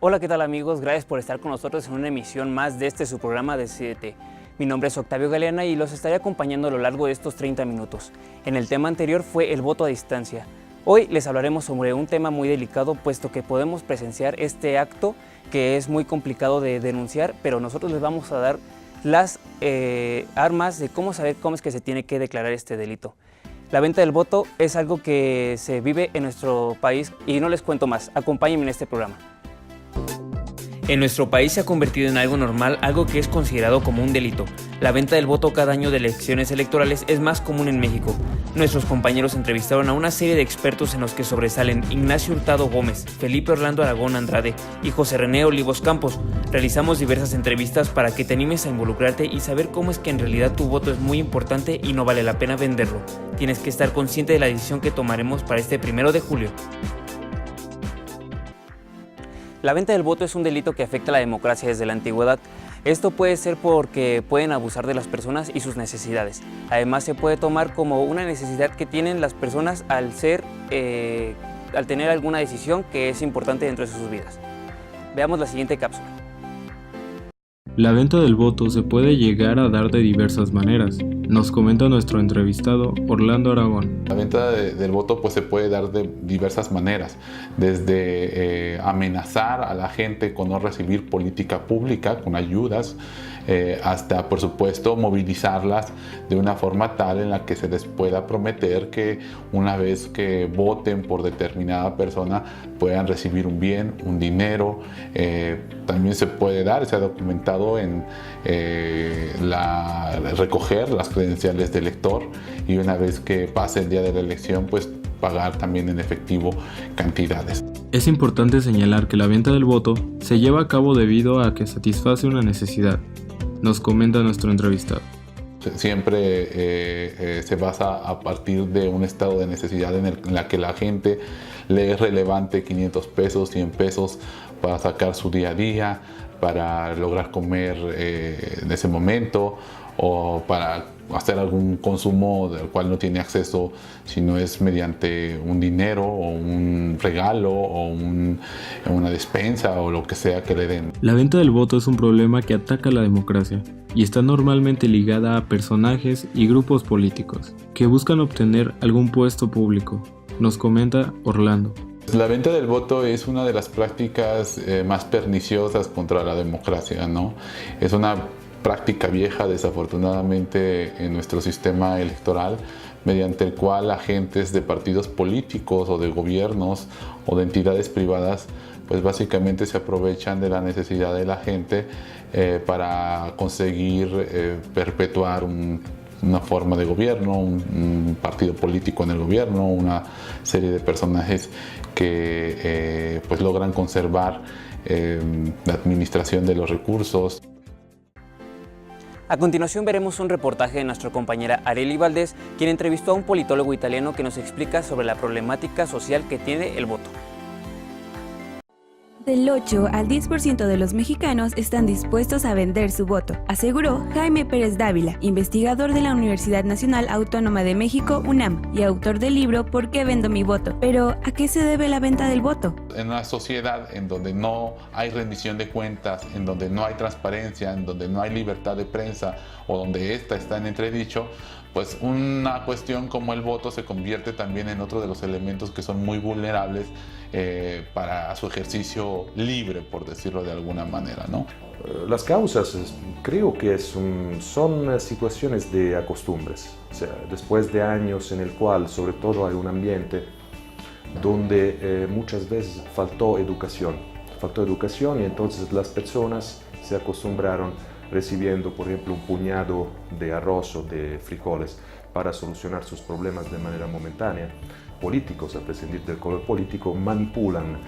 Hola, ¿qué tal amigos? Gracias por estar con nosotros en una emisión más de su programa Decídete. Mi nombre es Octavio Galeana y los estaré acompañando a lo largo de estos 30 minutos. En el tema anterior fue el voto a distancia. Hoy les hablaremos sobre un tema muy delicado, puesto que podemos presenciar este acto que es muy complicado de denunciar, pero nosotros les vamos a dar las armas de cómo saber cómo es que se tiene que declarar este delito. La venta del voto es algo que se vive en nuestro país y no les cuento más. Acompáñenme en este programa. En nuestro país se ha convertido en algo normal, algo que es considerado como un delito. La venta del voto cada año de elecciones electorales es más común en México. Nuestros compañeros entrevistaron a una serie de expertos en los que sobresalen Ignacio Hurtado Gómez, Felipe Orlando Aragón Andrade y José René Olivos Campos. Realizamos diversas entrevistas para que te animes a involucrarte y saber cómo es que en realidad tu voto es muy importante y no vale la pena venderlo. Tienes que estar consciente de la decisión que tomaremos para este 1 de julio. La venta del voto es un delito que afecta a la democracia desde la antigüedad. Esto puede ser porque pueden abusar de las personas y sus necesidades. Además, se puede tomar como una necesidad que tienen las personas al tener alguna decisión que es importante dentro de sus vidas. Veamos la siguiente cápsula. La venta del voto se puede llegar a dar de diversas maneras, nos comenta nuestro entrevistado Orlando Aragón. La venta del voto pues, se puede dar de diversas maneras, desde amenazar a la gente con no recibir política pública, con ayudas, hasta por supuesto movilizarlas de una forma tal en la que se les pueda prometer que una vez que voten por determinada persona puedan recibir un bien, un dinero. También se puede dar, se ha documentado en recoger las credenciales del elector y una vez que pase el día de la elección pues pagar también en efectivo cantidades. Es importante señalar que la venta del voto se lleva a cabo debido a que satisface una necesidad, nos comenta nuestro entrevistado. Siempre se basa a partir de un estado de necesidad en la que la gente le es relevante 500 pesos, 100 pesos para sacar su día a día, para lograr comer en ese momento o para hacer algún consumo del cual no tiene acceso si no es mediante un dinero o un regalo o una despensa o lo que sea que le den. La venta del voto es un problema que ataca la democracia y está normalmente ligada a personajes y grupos políticos que buscan obtener algún puesto público, nos comenta Orlando. La venta del voto es una de las prácticas más perniciosas contra la democracia, ¿no? Es una práctica vieja, desafortunadamente, en nuestro sistema electoral, mediante el cual agentes de partidos políticos o de gobiernos o de entidades privadas pues básicamente se aprovechan de la necesidad de la gente para conseguir perpetuar una forma de gobierno, un partido político en el gobierno, una serie de personajes que pues logran conservar la administración de los recursos. A continuación veremos un reportaje de nuestra compañera Arely Valdés, quien entrevistó a un politólogo italiano que nos explica sobre la problemática social que tiene el voto. Del 8 al 10% de los mexicanos están dispuestos a vender su voto, aseguró Jaime Pérez Dávila, investigador de la Universidad Nacional Autónoma de México, UNAM, y autor del libro ¿Por qué vendo mi voto? Pero, ¿a qué se debe la venta del voto? En una sociedad en donde no hay rendición de cuentas, en donde no hay transparencia, en donde no hay libertad de prensa o donde esta está en entredicho, pues una cuestión como el voto se convierte también en otro de los elementos que son muy vulnerables para su ejercicio libre, por decirlo de alguna manera, ¿no? Las causas creo que son situaciones de costumbres, o sea, después de años en el cual sobre todo hay un ambiente donde muchas veces faltó educación y entonces las personas se acostumbraron recibiendo, por ejemplo, un puñado de arroz o de frijoles para solucionar sus problemas de manera momentánea. Políticos, a prescindir del color político, manipulan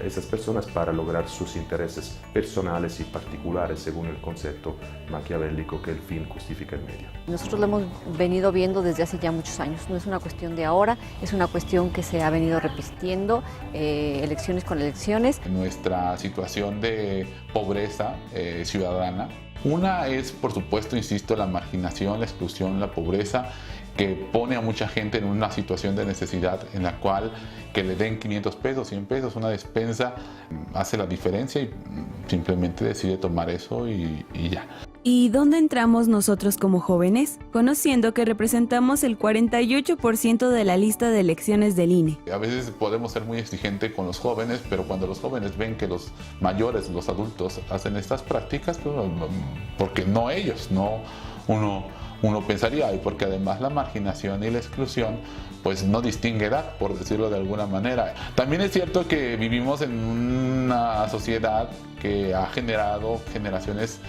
esas personas para lograr sus intereses personales y particulares según el concepto maquiavélico que el fin justifica el medio. Nosotros lo hemos venido viendo desde hace ya muchos años, no es una cuestión de ahora, es una cuestión que se ha venido repitiendo elecciones con elecciones. Nuestra situación de pobreza ciudadana Una es, por supuesto, insisto, la marginación, la exclusión, la pobreza, que pone a mucha gente en una situación de necesidad en la cual que le den 500 pesos, 100 pesos, una despensa, hace la diferencia y simplemente decide tomar eso y ya. ¿Y dónde entramos nosotros como jóvenes? Conociendo que representamos el 48% de la lista de elecciones del INE. A veces podemos ser muy exigentes con los jóvenes, pero cuando los jóvenes ven que los mayores, los adultos, hacen estas prácticas, pues, porque no ellos, no uno pensaría, y porque además la marginación y la exclusión pues no distingue edad, por decirlo de alguna manera. También es cierto que vivimos en una sociedad que ha generado generaciones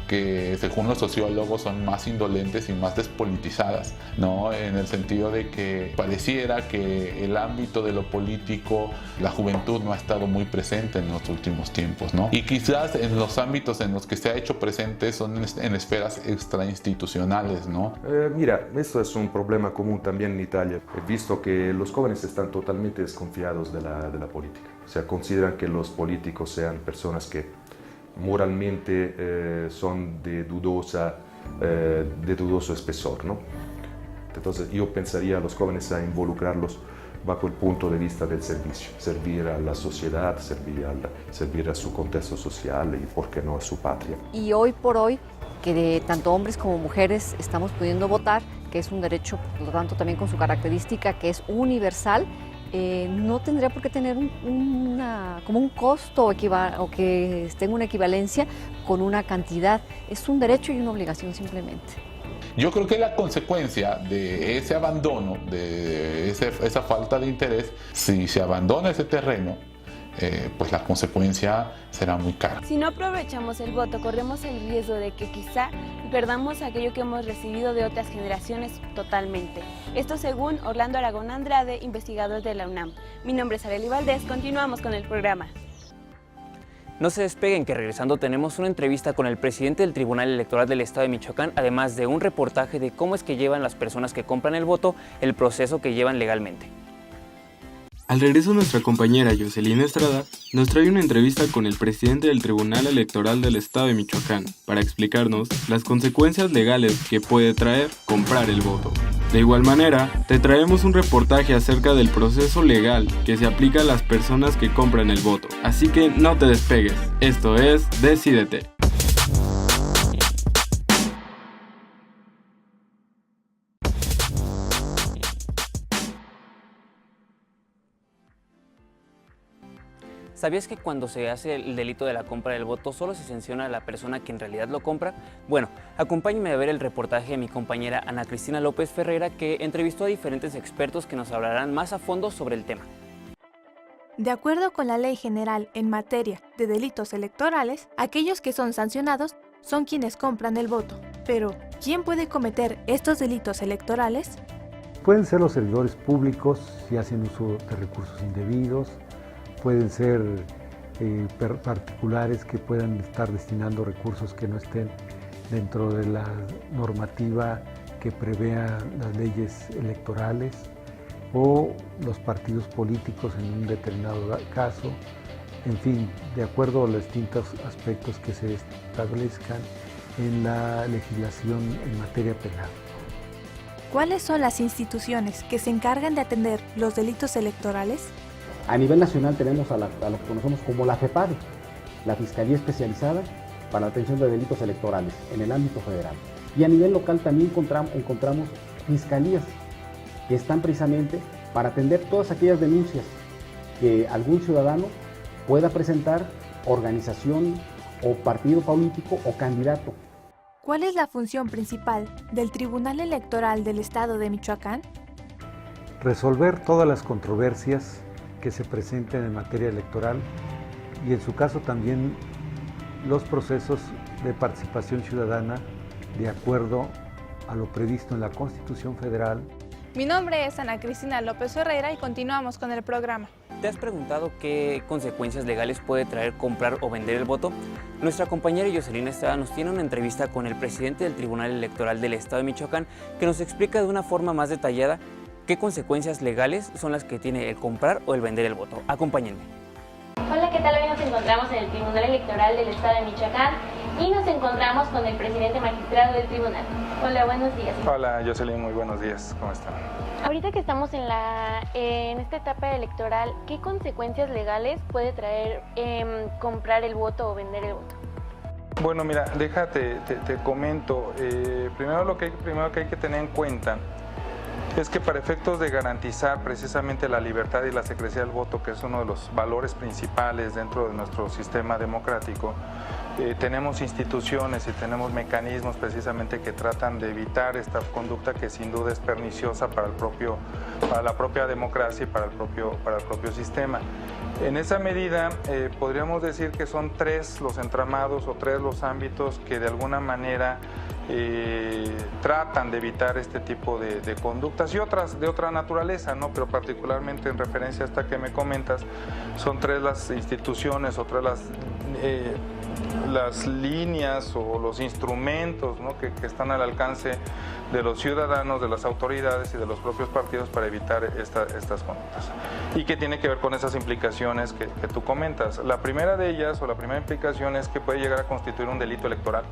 que, según los sociólogos, son más indolentes y más despolitizadas, ¿no? En el sentido de que pareciera que el ámbito de lo político, la juventud no ha estado muy presente en los últimos tiempos, ¿no? Y quizás en los ámbitos en los que se ha hecho presente son en esferas extrainstitucionales, ¿no? Mira, esto es un problema común también en Italia. He visto que los jóvenes están totalmente desconfiados de la política. O sea, consideran que los políticos sean personas que moralmente son de dudoso espesor, ¿no? Entonces yo pensaría a los jóvenes a involucrarlos bajo el punto de vista del servicio, servir a la sociedad, servir a su contexto social y, por qué no, a su patria. Y hoy por hoy, que tanto hombres como mujeres estamos pudiendo votar, que es un derecho, por lo tanto, también con su característica que es universal, no tendría por qué tener como un costo o que tenga una equivalencia con una cantidad. Es un derecho y una obligación simplemente. Yo creo que la consecuencia de ese abandono, de esa falta de interés, si se abandona ese terreno, pues la consecuencia será muy cara. Si no aprovechamos el voto, corremos el riesgo de que quizá perdamos aquello que hemos recibido de otras generaciones totalmente. Esto según Orlando Aragón Andrade, investigador de la UNAM. Mi nombre es Arely Valdés, continuamos con el programa. No se despeguen, que regresando tenemos una entrevista con el presidente del Tribunal Electoral del Estado de Michoacán, además de un reportaje de cómo es que llevan las personas que compran el voto el proceso que llevan legalmente. Al regreso, nuestra compañera Jocelyn Estrada nos trae una entrevista con el presidente del Tribunal Electoral del Estado de Michoacán para explicarnos las consecuencias legales que puede traer comprar el voto. De igual manera, te traemos un reportaje acerca del proceso legal que se aplica a las personas que compran el voto. Así que no te despegues, esto es Decídete. ¿Sabías que cuando se hace el delito de la compra del voto solo se sanciona a la persona que en realidad lo compra? Bueno, acompáñenme a ver el reportaje de mi compañera Ana Cristina López Ferreira, que entrevistó a diferentes expertos que nos hablarán más a fondo sobre el tema. De acuerdo con la Ley General en materia de delitos electorales, aquellos que son sancionados son quienes compran el voto. Pero, ¿quién puede cometer estos delitos electorales? Pueden ser los servidores públicos si hacen uso de recursos indebidos, pueden ser particulares que puedan estar destinando recursos que no estén dentro de la normativa que prevea las leyes electorales, o los partidos políticos en un determinado caso. En fin, de acuerdo a los distintos aspectos que se establezcan en la legislación en materia penal. ¿Cuáles son las instituciones que se encargan de atender los delitos electorales? A nivel nacional tenemos a lo que conocemos como la FEPADE, la Fiscalía Especializada para la Atención de Delitos Electorales en el ámbito federal. Y a nivel local también encontramos fiscalías que están precisamente para atender todas aquellas denuncias que algún ciudadano pueda presentar, organización o partido político o candidato. ¿Cuál es la función principal del Tribunal Electoral del Estado de Michoacán? Resolver todas las controversias que se presenten en materia electoral y, en su caso, también los procesos de participación ciudadana de acuerdo a lo previsto en la Constitución Federal. Mi nombre es Ana Cristina López Ferreira y continuamos con el programa. ¿Te has preguntado qué consecuencias legales puede traer comprar o vender el voto? Nuestra compañera Jocelyn Estrada nos tiene una entrevista con el presidente del Tribunal Electoral del Estado de Michoacán, que nos explica de una forma más detallada qué consecuencias legales son las que tiene el comprar o el vender el voto. Acompáñenme. Hola, ¿qué tal? Hoy nos encontramos en el Tribunal Electoral del Estado de Michoacán y nos encontramos con el presidente magistrado del tribunal. Hola, buenos días. Hola, Jocelyn, muy buenos días. ¿Cómo están? Ahorita que estamos en esta etapa electoral, ¿qué consecuencias legales puede traer comprar el voto o vender el voto? Bueno, mira, déjate, te comento. Primero lo que hay que tener en cuenta es que para efectos de garantizar precisamente la libertad y la secrecía del voto, que es uno de los valores principales dentro de nuestro sistema democrático, tenemos instituciones y tenemos mecanismos precisamente que tratan de evitar esta conducta que sin duda es perniciosa para la propia democracia y para el propio sistema. En esa medida podríamos decir que son tres los entramados o tres los ámbitos que de alguna manera tratan de evitar este tipo de conductas y otras de otra naturaleza, ¿no? Pero particularmente en referencia a esta que me comentas, son tres las instituciones o tres las líneas o los instrumentos, ¿no? que están al alcance de los ciudadanos, de las autoridades y de los propios partidos para evitar estas conductas. Y que tiene que ver con esas implicaciones que tú comentas. La primera de ellas o la primera implicación es que puede llegar a constituir un delito electoral.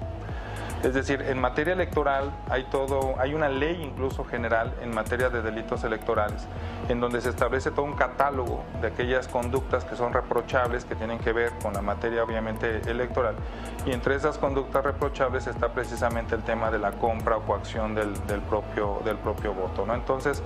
Es decir, en materia electoral hay una ley incluso general en materia de delitos electorales, en donde se establece todo un catálogo de aquellas conductas que son reprochables, que tienen que ver con la materia obviamente electoral, y entre esas conductas reprochables está precisamente el tema de la compra o coacción del propio voto, ¿no? Entonces,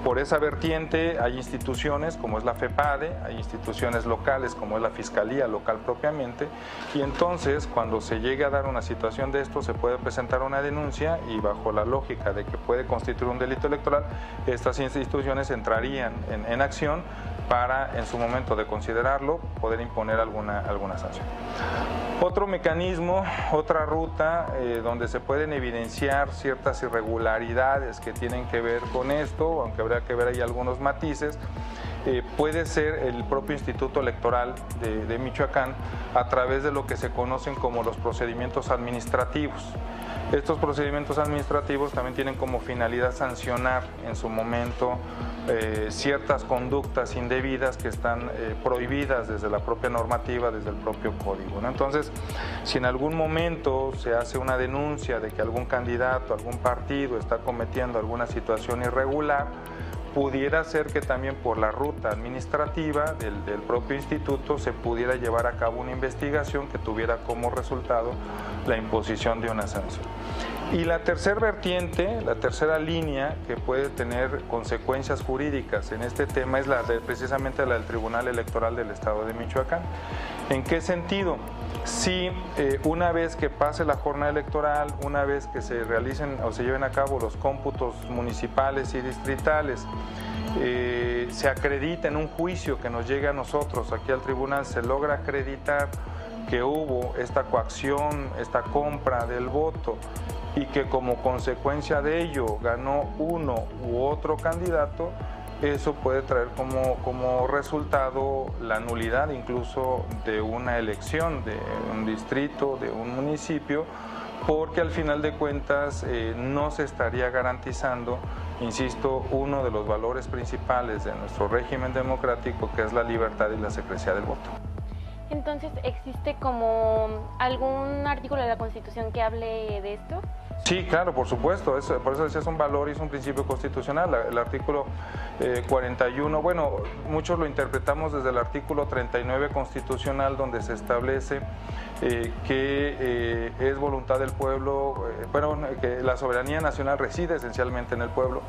por esa vertiente hay instituciones como es la FEPADE, hay instituciones locales como es la Fiscalía Local propiamente, y entonces cuando se llegue a dar una situación de esto se puede presentar una denuncia y bajo la lógica de que puede constituir un delito electoral, estas instituciones entrarían en acción para en su momento de considerarlo poder imponer alguna sanción. Otro mecanismo, otra ruta donde se pueden evidenciar ciertas irregularidades que tienen que ver con esto, aunque habría que ver ahí algunos matices, puede ser el propio Instituto Electoral de Michoacán a través de lo que se conocen como los procedimientos administrativos. Estos procedimientos administrativos también tienen como finalidad sancionar en su momento ciertas conductas indebidas que están prohibidas desde la propia normativa, desde el propio código, ¿no? Entonces, si en algún momento se hace una denuncia de que algún candidato, algún partido está cometiendo alguna situación irregular, pudiera ser que también por la ruta administrativa del propio instituto se pudiera llevar a cabo una investigación que tuviera como resultado la imposición de una sanción. Y la tercera vertiente, la tercera línea que puede tener consecuencias jurídicas en este tema es precisamente la del Tribunal Electoral del Estado de Michoacán. ¿En qué sentido? Si una vez que pase la jornada electoral, una vez que se realicen o se lleven a cabo los cómputos municipales y distritales, se acredita en un juicio que nos llegue a nosotros aquí al tribunal, se logra acreditar que hubo esta coacción, esta compra del voto y que como consecuencia de ello ganó uno u otro candidato, eso puede traer como resultado la nulidad incluso de una elección, de un distrito, de un municipio, porque al final de cuentas no se estaría garantizando, insisto, uno de los valores principales de nuestro régimen democrático, que es la libertad y la secrecía del voto. Entonces, ¿existe como algún artículo de la Constitución que hable de esto? Sí, claro, por supuesto, por eso decía, es un valor y es un principio constitucional. El artículo 41, bueno, muchos lo interpretamos desde el artículo 39 constitucional, donde se establece que es voluntad del pueblo, que la soberanía nacional reside esencialmente en el pueblo,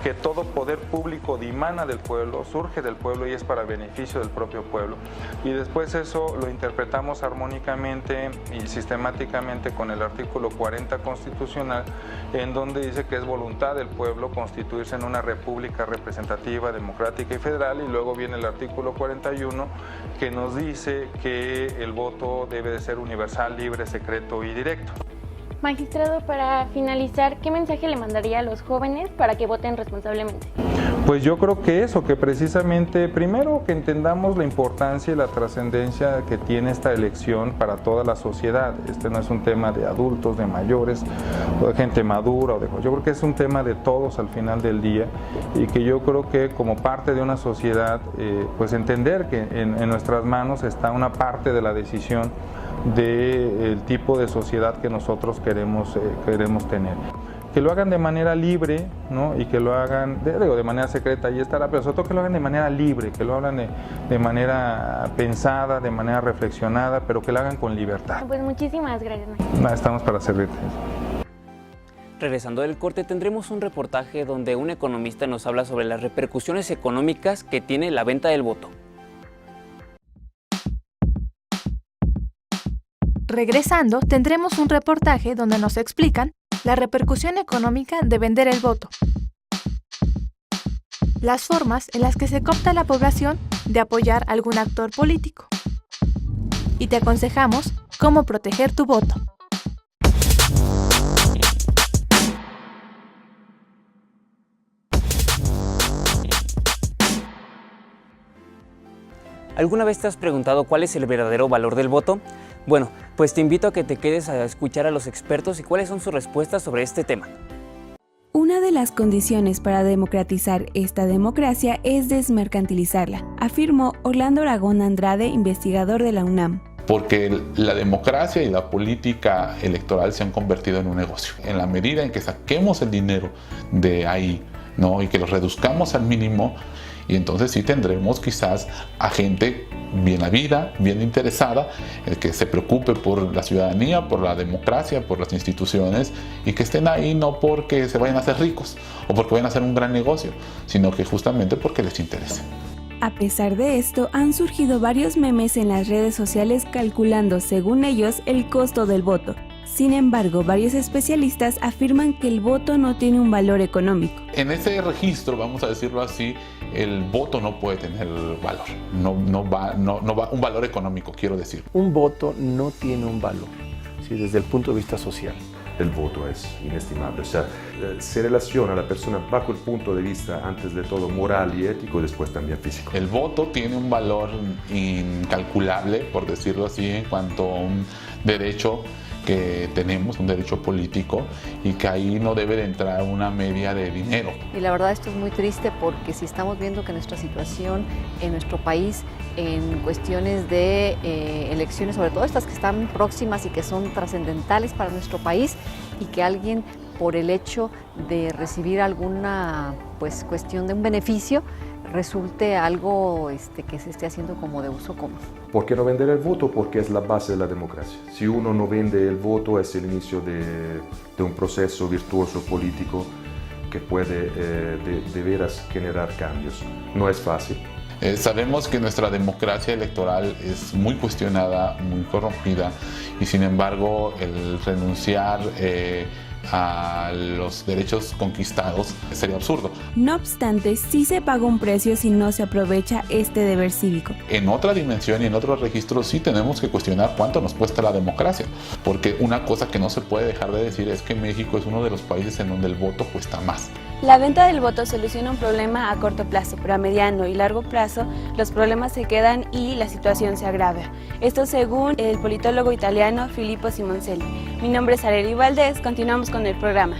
que todo poder público dimana del pueblo, surge del pueblo y es para beneficio del propio pueblo. Y después eso lo interpretamos armónicamente y sistemáticamente con el artículo 40 constitucional, en donde dice que es voluntad del pueblo constituirse en una república representativa, democrática y federal, y luego viene el artículo 41 que nos dice que el voto debe de ser universal, libre, secreto y directo. Magistrado, para finalizar, ¿qué mensaje le mandaría a los jóvenes para que voten responsablemente? Pues yo creo que eso, que precisamente, primero que entendamos la importancia y la trascendencia que tiene esta elección para toda la sociedad. Este no es un tema de adultos, de mayores, o de gente madura, yo creo que es un tema de todos al final del día, y que yo creo que como parte de una sociedad, pues entender que en nuestras manos está una parte de la decisión del tipo de sociedad que nosotros queremos tener. Que lo hagan de manera libre, ¿no? Y que lo hagan de manera secreta, ahí estará, pero sobre todo que lo hagan de manera libre, que lo hagan de manera pensada, de manera reflexionada, pero que lo hagan con libertad. Pues muchísimas gracias. Estamos para servirte. Regresando del corte, tendremos un reportaje donde un economista nos habla sobre las repercusiones económicas que tiene la venta del voto. Regresando, tendremos un reportaje donde nos explican la repercusión económica de vender el voto, las formas en las que se coopta a la población de apoyar a algún actor político, y te aconsejamos cómo proteger tu voto. ¿Alguna vez te has preguntado cuál es el verdadero valor del voto? Bueno, pues te invito a que te quedes a escuchar a los expertos y cuáles son sus respuestas sobre este tema. Una de las condiciones para democratizar esta democracia es desmercantilizarla, afirmó Orlando Aragón Andrade, investigador de la UNAM. Porque la democracia y la política electoral se han convertido en un negocio. En la medida en que saquemos el dinero de ahí, ¿no? Y que lo reduzcamos al mínimo, y entonces sí tendremos quizás a gente bien habida, bien interesada, que se preocupe por la ciudadanía, por la democracia, por las instituciones, y que estén ahí no porque se vayan a hacer ricos o porque vayan a hacer un gran negocio, sino que justamente porque les interesa. A pesar de esto, han surgido varios memes en las redes sociales calculando, según ellos, el costo del voto. Sin embargo, varios especialistas afirman que el voto no tiene un valor económico. En ese registro, vamos a decirlo así, el voto no puede tener valor, no va un valor económico, quiero decir. Un voto no tiene un valor, ¿sí? Desde el punto de vista social. El voto es inestimable, o sea, se relaciona a la persona bajo el punto de vista, antes de todo, moral y ético, y después también físico. El voto tiene un valor incalculable, por decirlo así, en cuanto a un derecho que tenemos, un derecho político, y que ahí no debe de entrar una media de dinero. Y la verdad esto es muy triste, porque si estamos viendo que nuestra situación en nuestro país en cuestiones de elecciones, sobre todo estas que están próximas y que son trascendentales para nuestro país, y que alguien por el hecho de recibir alguna cuestión de un beneficio resulte algo que se esté haciendo como de uso común. ¿Por qué no vender el voto? Porque es la base de la democracia. Si uno no vende el voto, es el inicio de un proceso virtuoso político que puede de veras generar cambios. No es fácil. Sabemos que nuestra democracia electoral es muy cuestionada, muy corrompida, y sin embargo el renunciar a los derechos conquistados sería absurdo. No obstante, sí se paga un precio si no se aprovecha este deber cívico. En otra dimensión y en otros registros sí tenemos que cuestionar cuánto nos cuesta la democracia, porque una cosa que no se puede dejar de decir es que México es uno de los países en donde el voto cuesta más. La venta del voto soluciona un problema a corto plazo, pero a mediano y largo plazo los problemas se quedan y la situación se agrava. Esto según el politólogo italiano Filippo Simoncelli. Mi nombre es Arely Valdés, continuamos con el programa.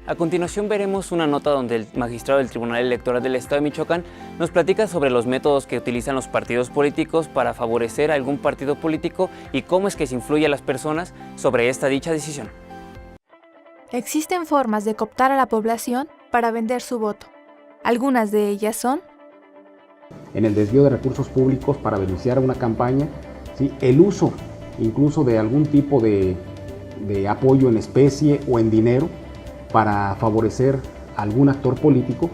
A continuación veremos una nota donde el magistrado del Tribunal Electoral del Estado de Michoacán nos platica sobre los métodos que utilizan los partidos políticos para favorecer a algún partido político y cómo es que se influye a las personas sobre esta dicha decisión. Existen formas de cooptar a la población para vender su voto. Algunas de ellas son: en el desvío de recursos públicos para beneficiar a una campaña, ¿sí? El uso incluso de algún tipo de apoyo en especie o en dinero para favorecer a algún actor político,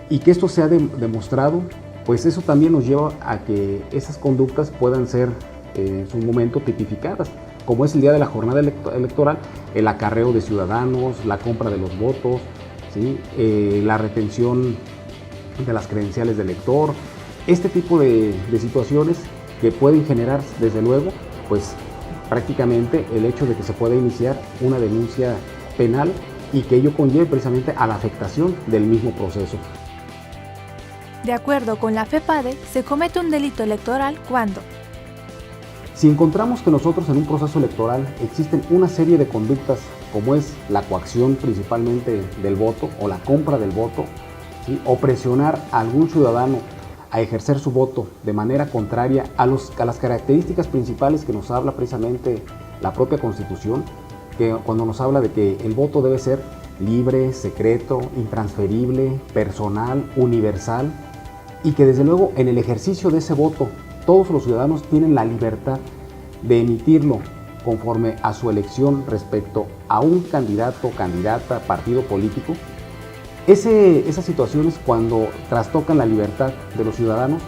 y que esto se ha demostrado, pues eso también nos lleva a que esas conductas puedan ser en su momento tipificadas, como es el día de la jornada electoral, el acarreo de ciudadanos, la compra de los votos, ¿sí? La retención de las credenciales del elector, este tipo de situaciones que pueden generar, desde luego, pues prácticamente el hecho de que se pueda iniciar una denuncia penal y que ello conlleve precisamente a la afectación del mismo proceso. De acuerdo con la FEPADE, se comete un delito electoral cuando si encontramos que nosotros en un proceso electoral existen una serie de conductas como es la coacción principalmente del voto o la compra del voto, ¿sí? O presionar a algún ciudadano a ejercer su voto de manera contraria a las características principales que nos habla precisamente la propia Constitución, que cuando nos habla de que el voto debe ser libre, secreto, intransferible, personal, universal, y que desde luego en el ejercicio de ese voto todos los ciudadanos tienen la libertad de emitirlo conforme a su elección respecto a un candidato, candidata, partido político. Esas situaciones, cuando trastocan la libertad de los ciudadanos,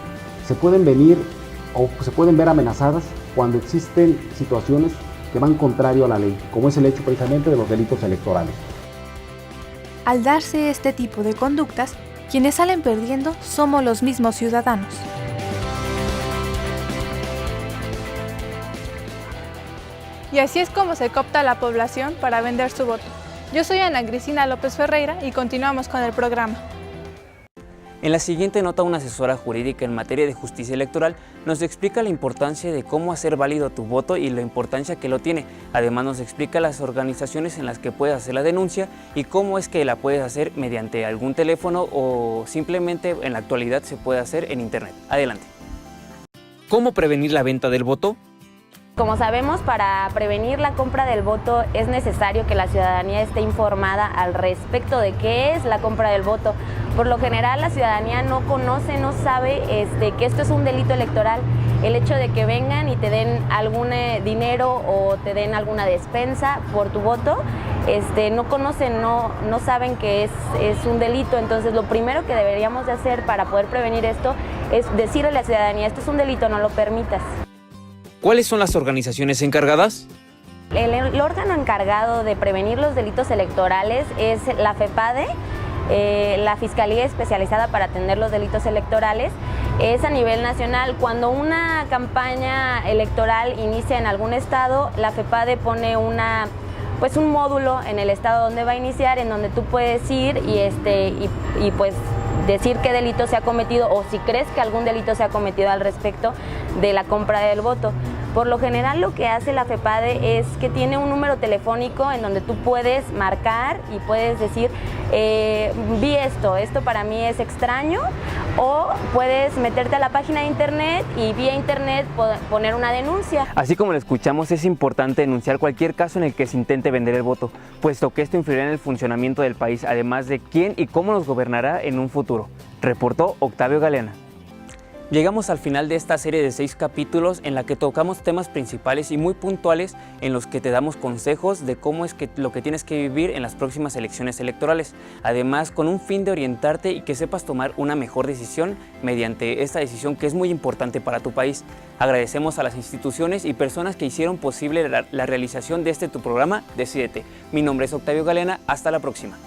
se pueden ver amenazadas cuando existen situaciones que van contrario a la ley, como es el hecho precisamente de los delitos electorales. al darse este tipo de conductas, quienes salen perdiendo somos los mismos ciudadanos. Y así es como se coopta a la población para vender su voto. Yo soy Ana Cristina López Ferreira y continuamos con el programa. En la siguiente nota, una asesora jurídica en materia de justicia electoral nos explica la importancia de cómo hacer válido tu voto y la importancia que lo tiene. Además nos explica las organizaciones en las que puedes hacer la denuncia y cómo es que la puedes hacer mediante algún teléfono o simplemente en la actualidad se puede hacer en internet. Adelante. ¿Cómo prevenir la venta del voto? Como sabemos, para prevenir la compra del voto es necesario que la ciudadanía esté informada al respecto de qué es la compra del voto. Por lo general, la ciudadanía no conoce, no sabe que esto es un delito electoral. El hecho de que vengan y te den algún dinero o te den alguna despensa por tu voto, no conocen, no saben que es un delito. Entonces, lo primero que deberíamos de hacer para poder prevenir esto es decirle a la ciudadanía, esto es un delito, no lo permitas. ¿Cuáles son las organizaciones encargadas? El órgano encargado de prevenir los delitos electorales es la FEPADE, la Fiscalía Especializada para Atender los Delitos Electorales. Es a nivel nacional. Cuando una campaña electoral inicia en algún estado, la FEPADE pone un módulo en el estado donde va a iniciar, en donde tú puedes ir y pues decir qué delito se ha cometido o si crees que algún delito se ha cometido al respecto de la compra del voto. Por lo general, lo que hace la FEPADE es que tiene un número telefónico en donde tú puedes marcar y puedes decir, vi esto para mí es extraño, o puedes meterte a la página de internet y vía internet poner una denuncia. Así como lo escuchamos, es importante denunciar cualquier caso en el que se intente vender el voto, puesto que esto influirá en el funcionamiento del país, además de quién y cómo nos gobernará en un futuro. Reportó Octavio Galeana. Llegamos al final de esta serie de 6 capítulos en la que tocamos temas principales y muy puntuales en los que te damos consejos de cómo es lo que tienes que vivir en las próximas elecciones electorales. Además, con un fin de orientarte y que sepas tomar una mejor decisión mediante esta decisión que es muy importante para tu país. Agradecemos a las instituciones y personas que hicieron posible la realización de tu programa Decídete. Mi nombre es Octavio Galeana. Hasta la próxima.